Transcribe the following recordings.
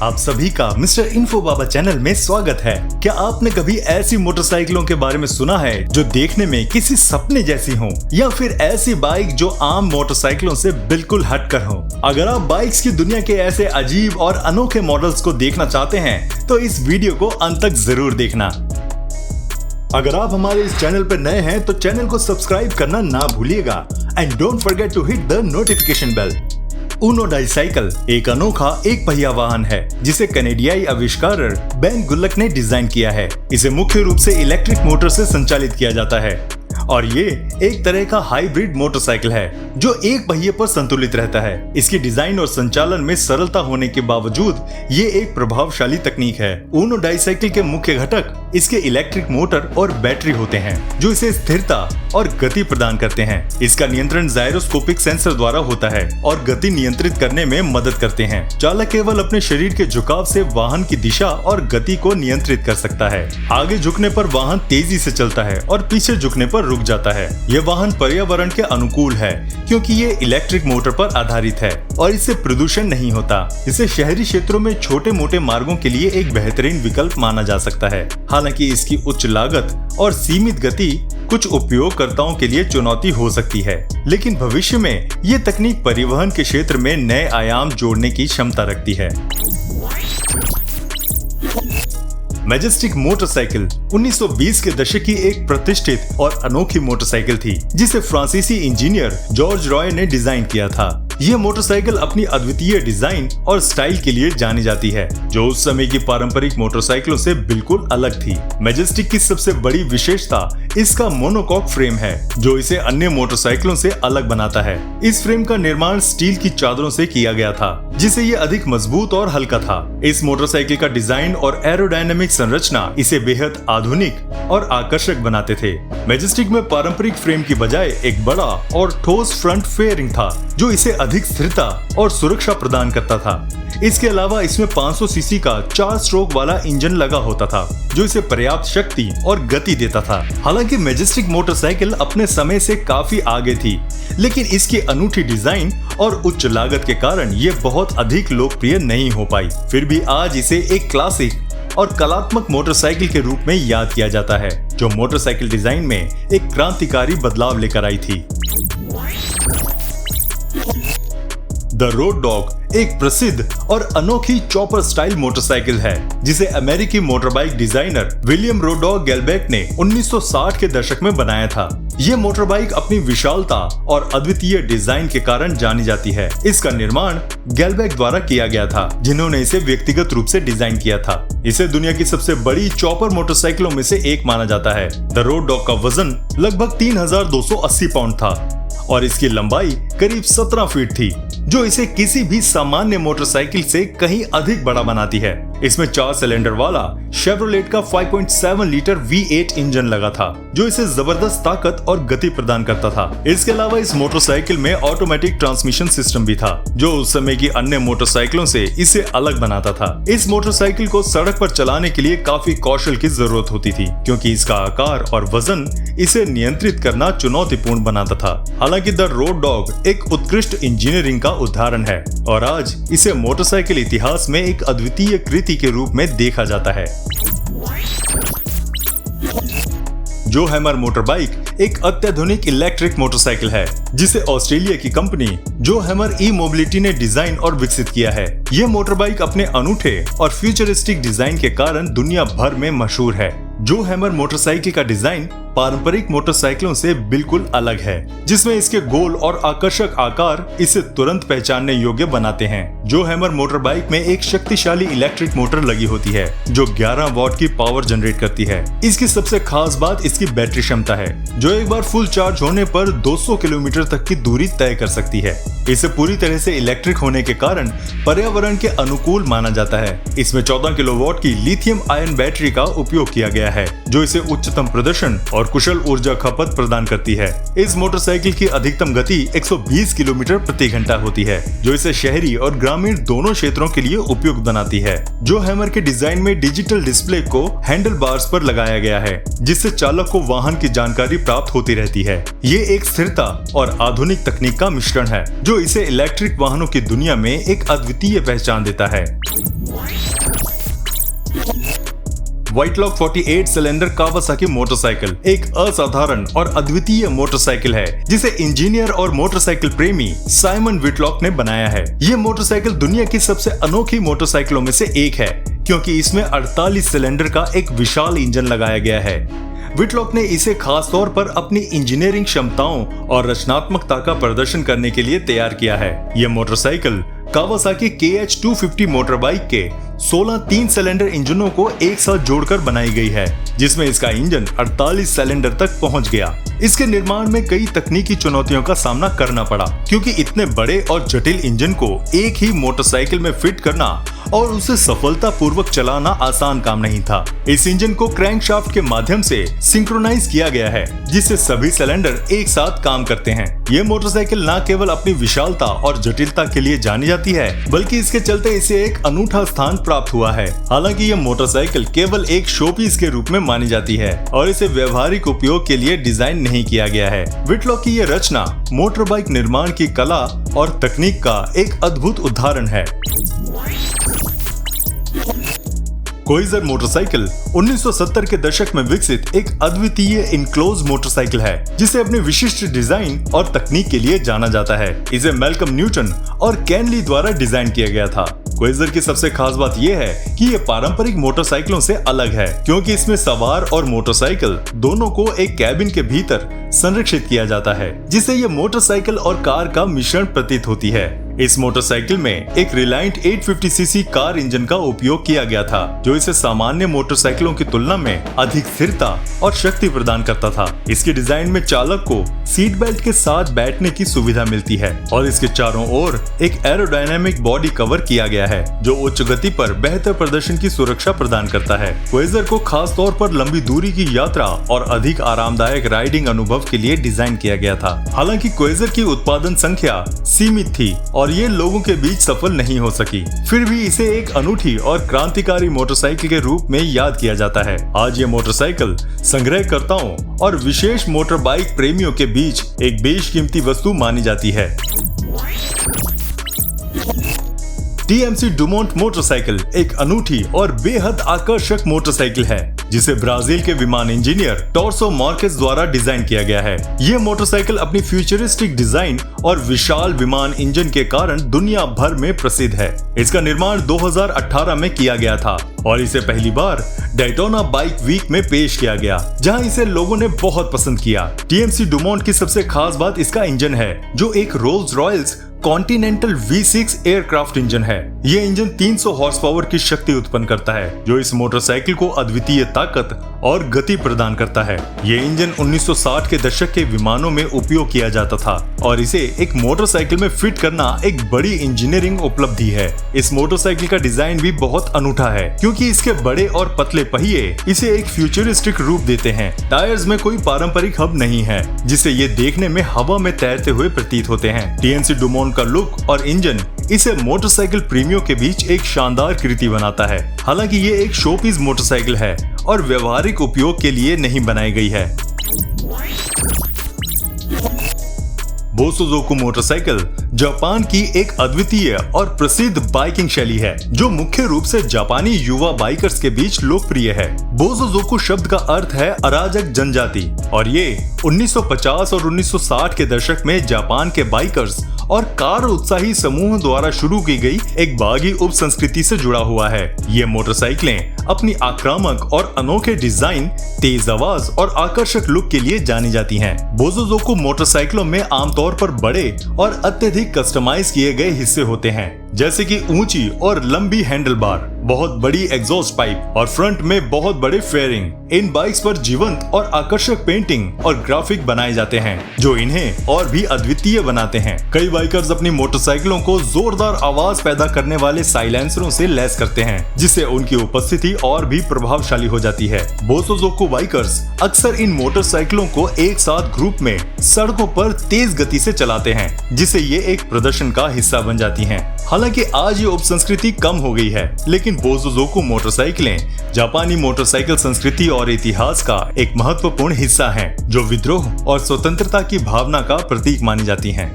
आप सभी का मिस्टर इन्फो बाबा चैनल में स्वागत है। क्या आपने कभी ऐसी मोटरसाइकिलों के बारे में सुना है जो देखने में किसी सपने जैसी हो, या फिर ऐसी बाइक जो आम मोटरसाइकिलों से बिल्कुल हटकर हो? अगर आप बाइक्स की दुनिया के ऐसे अजीब और अनोखे मॉडल्स को देखना चाहते हैं तो इस वीडियो को अंत तक जरूर देखना। अगर आप हमारे इस चैनल पर नए हैं तो चैनल को सब्सक्राइब करना ना भूलिएगा and don't forget to hit the notification bell. Uno dicycle एक अनोखा एक पहिया वाहन है जिसे कनेडियाई आविष्कारक बेन गुल्लक ने डिजाइन किया है। इसे मुख्य रूप से इलेक्ट्रिक मोटर से संचालित किया जाता है और ये एक तरह का हाइब्रिड मोटरसाइकिल है जो एक पहिए पर संतुलित रहता है। इसकी डिजाइन और संचालन में सरलता होने के बावजूद ये एक प्रभावशाली तकनीक है। ऊनो डाईसाइकिल के मुख्य घटक इसके इलेक्ट्रिक मोटर और बैटरी होते हैं जो इसे स्थिरता और गति प्रदान करते हैं। इसका नियंत्रण जायरोस्कोपिक सेंसर द्वारा होता है और गति नियंत्रित करने में मदद करते हैं। चालक केवल अपने शरीर के झुकाव से वाहन की दिशा और गति को नियंत्रित कर सकता है। आगे झुकने पर वाहन तेजी से चलता है और पीछे झुकने पर रुक जाता है। यह वाहन पर्यावरण के अनुकूल है क्योंकि ये इलेक्ट्रिक मोटर पर आधारित है और इससे प्रदूषण नहीं होता। इसे शहरी क्षेत्रों में छोटे मोटे मार्गों के लिए एक बेहतरीन विकल्प माना जा सकता है। हालांकि इसकी उच्च लागत और सीमित गति कुछ उपयोगकर्ताओं के लिए चुनौती हो सकती है, लेकिन भविष्य में ये तकनीक परिवहन के क्षेत्र में नए आयाम जोड़ने की क्षमता रखती है। मैजेस्टिक मोटरसाइकिल 1920 के दशक की एक प्रतिष्ठित और अनोखी मोटरसाइकिल थी जिसे फ्रांसीसी इंजीनियर जॉर्ज रॉय ने डिजाइन किया था। यह मोटरसाइकिल अपनी अद्वितीय डिजाइन और स्टाइल के लिए जानी जाती है जो उस समय की पारंपरिक मोटरसाइकिलों से बिल्कुल अलग थी। मैजेस्टिक की सबसे बड़ी विशेषता इसका मोनोकॉक फ्रेम है जो इसे अन्य मोटरसाइकिलों से अलग बनाता है। इस फ्रेम का निर्माण स्टील की चादरों से किया गया था जिससे ये अधिक मजबूत और हल्का था। इस मोटरसाइकिल का डिजाइन और एरोडायनेमिक संरचना इसे बेहद आधुनिक और आकर्षक बनाते थे। मैजेस्टिक में पारंपरिक फ्रेम की बजाय एक बड़ा और ठोस फ्रंट फेयरिंग था जो इसे अधिक स्थिरता और सुरक्षा प्रदान करता था। इसके अलावा इसमें 500 सीसी का 4 स्ट्रोक वाला इंजन लगा होता था जो इसे पर्याप्त शक्ति और गति देता था। हालांकि मैजेस्टिक मोटरसाइकिल अपने समय से काफी आगे थी, लेकिन इसकी अनूठी डिजाइन और उच्च लागत के कारण ये बहुत अधिक लोकप्रिय नहीं हो पाई। फिर भी आज इसे एक क्लासिक और कलात्मक मोटरसाइकिल के रूप में याद किया जाता है जो मोटरसाइकिल डिजाइन में एक क्रांतिकारी बदलाव लेकर आई थी। द रोड डॉग एक प्रसिद्ध और अनोखी चॉपर स्टाइल मोटरसाइकिल है जिसे अमेरिकी मोटरबाइक डिजाइनर विलियम रोडॉग गेलबैक ने 1960 के दशक में बनाया था। ये मोटरबाइक अपनी विशालता और अद्वितीय डिजाइन के कारण जानी जाती है। इसका निर्माण गेलबैक द्वारा किया गया था जिन्होंने इसे व्यक्तिगत रूप से डिजाइन किया था। इसे दुनिया की सबसे बड़ी चॉपर मोटरसाइकिलों में से एक माना जाता है। द रोड डॉग का वजन लगभग 3280 पाउंड था और इसकी लंबाई करीब 17 फीट थी जो इसे किसी भी सामान्य मोटरसाइकिल से कहीं अधिक बड़ा बनाती है। इसमें 4 सिलेंडर वाला शेवरोलेट का 5.7 लीटर V8 इंजन लगा था जो इसे जबरदस्त ताकत और गति प्रदान करता था। इसके अलावा इस मोटरसाइकिल में ऑटोमेटिक ट्रांसमिशन सिस्टम भी था जो उस समय की अन्य मोटरसाइकिलों से इसे अलग बनाता था। इस मोटरसाइकिल को सड़क पर चलाने के लिए काफी कौशल की जरूरत होती थी क्योंकि इसका आकार और वजन इसे नियंत्रित करना चुनौतीपूर्ण बनाता था। हालांकि द रोड डॉग एक उत्कृष्ट इंजीनियरिंग का उदाहरण है और आज इसे मोटरसाइकिल इतिहास में एक अद्वितीय कृति के रूप में देखा जाता है। जो हैमर मोटरबाइक एक अत्याधुनिक इलेक्ट्रिक मोटरसाइकिल है जिसे ऑस्ट्रेलिया की कंपनी जो हैमर ई मोबिलिटी ने डिजाइन और विकसित किया है। यह मोटरबाइक अपने अनूठे और फ्यूचरिस्टिक डिजाइन के कारण दुनिया भर में मशहूर है। जो हैमर मोटरसाइकिल का डिजाइन पारंपरिक मोटरसाइकिलों से बिल्कुल अलग है जिसमें इसके गोल और आकर्षक आकार इसे तुरंत पहचानने योग्य बनाते हैं। जो हैमर मोटरबाइक में एक शक्तिशाली इलेक्ट्रिक मोटर लगी होती है जो 11 वॉट की पावर जनरेट करती है। इसकी सबसे खास बात इसकी बैटरी क्षमता है जो एक बार फुल चार्ज होने पर 200 किलोमीटर तक की दूरी तय कर सकती है। इसे पूरी तरह से इलेक्ट्रिक होने के कारण पर्यावरण के अनुकूल माना जाता है। इसमें 14 किलोवाट की लिथियम आयन बैटरी का उपयोग किया गया है जो इसे उच्चतम प्रदर्शन और कुशल ऊर्जा खपत प्रदान करती है। इस मोटरसाइकिल की अधिकतम गति 120 किलोमीटर प्रति घंटा होती है जो इसे शहरी और ग्रामीण दोनों क्षेत्रों के लिए उपयुक्त बनाती है। जो हैमर के डिजाइन में डिजिटल डिस्प्ले को हैंडल बार्स पर लगाया गया है जिससे चालक को वाहन की जानकारी प्राप्त होती रहती है। ये एक स्थिरता और आधुनिक तकनीक का मिश्रण है जो इसे इलेक्ट्रिक वाहनों की दुनिया में एक अद्वितीय पहचान देता है। व्हाइटलॉक 48 सिलेंडर कावासाकी मोटरसाइकिल एक असाधारण और अद्वितीय मोटरसाइकिल है जिसे इंजीनियर और मोटरसाइकिल प्रेमी साइमन व्हिटलॉक ने बनाया है। ये मोटरसाइकिल दुनिया की सबसे अनोखी मोटरसाइकिलों में से एक है क्योंकि इसमें 48 सिलेंडर का एक विशाल इंजन लगाया गया है। व्हिटलॉक ने इसे खास तौर पर अपनी इंजीनियरिंग क्षमताओं और रचनात्मकता का प्रदर्शन करने के लिए तैयार किया है। यह motorcycle Kawasaki KH250 motor bike के 16 3 सिलेंडर इंजनों को एक साथ जोड़कर बनाई गई है, जिसमें इसका इंजन 48 सिलेंडर तक पहुंच गया। इसके निर्माण में कई तकनीकी चुनौतियों का सामना करना पड़ा क्योंकि इतने बड़े और जटिल इंजन को एक ही मोटरसाइकिल में फिट करना और उसे सफलतापूर्वक चलाना आसान काम नहीं था। इस इंजन को क्रैंकशाफ्ट के माध्यम से सिंक्रोनाइज किया गया है, जिससे सभी सिलेंडर एक साथ काम करते हैं। ये मोटरसाइकिल न केवल अपनी विशालता और जटिलता के लिए जानी जाती है, बल्कि इसके चलते इसे एक अनूठा स्थान प्राप्त हुआ है। हालांकि यह मोटरसाइकिल केवल एक शोपीस के रूप में मानी जाती है और इसे व्यवहारिक उपयोग के लिए डिजाइन नहीं किया गया है। व्हिटलॉक की यह रचना मोटर बाइक निर्माण की कला और तकनीक का एक अद्भुत उदाहरण है। क्वाइजर मोटरसाइकिल 1970 के दशक में विकसित एक अद्वितीय इनक्लोज मोटरसाइकिल है जिसे अपने विशिष्ट डिजाइन और तकनीक के लिए जाना जाता है। इसे मैल्कम न्यूटन और केन ली द्वारा डिजाइन किया गया था। क्वाइजर की सबसे खास बात यह है कि ये पारंपरिक मोटरसाइकिलों से अलग है क्योंकि इसमें सवार और मोटरसाइकिल दोनों को एक कैबिन के भीतर संरक्षित किया जाता है, जिससे ये मोटरसाइकिल और कार का मिश्रण प्रतीत होती है। इस मोटरसाइकिल में एक रिलायंट 850cc कार इंजन का उपयोग किया गया था जो इसे सामान्य मोटरसाइकिलों की तुलना में अधिक स्थिरता और शक्ति प्रदान करता था। इसके डिजाइन में चालक को सीट बेल्ट के साथ बैठने की सुविधा मिलती है और इसके चारों ओर एक एरोडायनामिक बॉडी कवर किया गया है जो उच्च गति पर बेहतर प्रदर्शन की सुरक्षा प्रदान करता है। क्वाइजर को खास तौर पर लंबी दूरी की यात्रा और अधिक आरामदायक राइडिंग अनुभव के लिए डिजाइन किया गया था। हालांकि क्वाइजर की उत्पादन संख्या सीमित थी और ये लोगों के बीच सफल नहीं हो सकी, फिर भी इसे एक अनूठी और क्रांतिकारी मोटरसाइकिल के रूप में याद किया जाता है। आज ये मोटरसाइकिल संग्रहकर्ताओं और विशेष मोटर बाइक प्रेमियों के बीच एक बेशकीमती वस्तु मानी जाती है। TMC डुमोंट मोटरसाइकिल एक अनूठी और बेहद आकर्षक मोटरसाइकिल है जिसे ब्राजील के विमान इंजीनियर टॉर्सो मार्केस द्वारा डिजाइन किया गया है। यह मोटरसाइकिल अपनी फ्यूचरिस्टिक डिजाइन और विशाल विमान इंजन के कारण दुनिया भर में प्रसिद्ध है। इसका निर्माण 2018 में किया गया था और इसे पहली बार डायटोना बाइक वीक में पेश किया गया, जहां इसे लोगों ने बहुत पसंद किया। TMC डुमोंट की सबसे खास बात इसका इंजन है जो एक Rolls Royce Continental V6 aircraft engine है। यह इंजन 300 हॉर्स पावर की शक्ति उत्पन्न करता है जो इस मोटरसाइकिल को अद्वितीय ताकत और गति प्रदान करता है। यह इंजन 1960 के दशक के विमानों में उपयोग किया जाता था और इसे एक मोटरसाइकिल में फिट करना एक बड़ी इंजीनियरिंग उपलब्धि है। इस मोटरसाइकिल का डिजाइन भी बहुत अनूठा है क्योंकि इसके बड़े और पतले पहिए इसे एक फ्यूचरिस्टिक रूप देते हैं। टायर्स में कोई पारंपरिक हब नहीं है जिससे ये देखने में हवा में तैरते हुए प्रतीत होते हैं। TMC डुमोंट का लुक और इंजन इसे मोटरसाइकिल प्रेमियों के बीच एक शानदार कृति बनाता है। हालांकि ये एक शोपीस मोटरसाइकिल है और व्यवहारिक उपयोग के लिए नहीं बनाई गई है। बोसोजोकू मोटरसाइकिल जापान की एक अद्वितीय और प्रसिद्ध बाइकिंग शैली है जो मुख्य रूप से जापानी युवा बाइकर्स के बीच लोकप्रिय है। बोसोजोकू शब्द का अर्थ है अराजक जनजाति और ये 1950 और 1960 के दशक में जापान के बाइकर्स और कार उत्साही समूह द्वारा शुरू की गई एक बागी उप संस्कृति से जुड़ा हुआ है। ये मोटरसाइकिलें अपनी आक्रामक और अनोखे डिजाइन, तेज आवाज और आकर्षक लुक के लिए जानी जाती हैं। बोसोजोकू मोटरसाइकिलों में आमतौर पर बड़े और अत्यधिक कस्टमाइज किए गए हिस्से होते हैं जैसे कि ऊंची और लंबी हैंडल बार, बहुत बड़ी एग्जॉस्ट पाइप और फ्रंट में बहुत बड़े फेयरिंग। इन बाइक्स पर जीवंत और आकर्षक पेंटिंग और ग्राफिक बनाए जाते हैं जो इन्हें और भी अद्वितीय बनाते हैं। कई बाइकर्स अपनी मोटरसाइकिलों को जोरदार आवाज पैदा करने वाले साइलेंसरों से लैस करते हैं जिससे उनकी उपस्थिति और भी प्रभावशाली हो जाती है। बोसोजोकू बाइकर्स अक्सर इन मोटरसाइकिलों को एक साथ ग्रुप में सड़कों पर तेज गति से चलाते हैं जिससे ये एक प्रदर्शन का हिस्सा बन जाती हैं। हालांकि आज ये उपसंस्कृति कम हो गई है, लेकिन बोसोजोकू मोटरसाइकिलें जापानी मोटरसाइकिल संस्कृति और इतिहास का एक महत्वपूर्ण हिस्सा हैं, जो विद्रोह और स्वतंत्रता की भावना का प्रतीक मानी जाती हैं।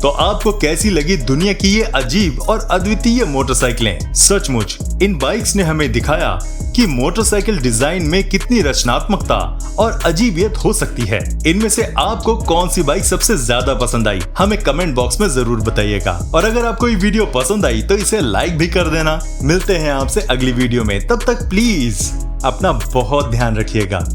तो आपको कैसी लगी दुनिया की ये अजीब और अद्वितीय मोटरसाइकिलें? सचमुच इन बाइक्स ने हमें दिखाया कि मोटरसाइकिल डिजाइन में कितनी रचनात्मकता और अजीबियत हो सकती है। इनमें से आपको कौन सी बाइक सबसे ज्यादा पसंद आई, हमें कमेंट बॉक्स में जरूर बताइएगा। और अगर आपको ये वीडियो पसंद आई तो इसे लाइक भी कर देना। मिलते हैं आपसे अगली वीडियो में, तब तक प्लीज अपना बहुत ध्यान रखिएगा।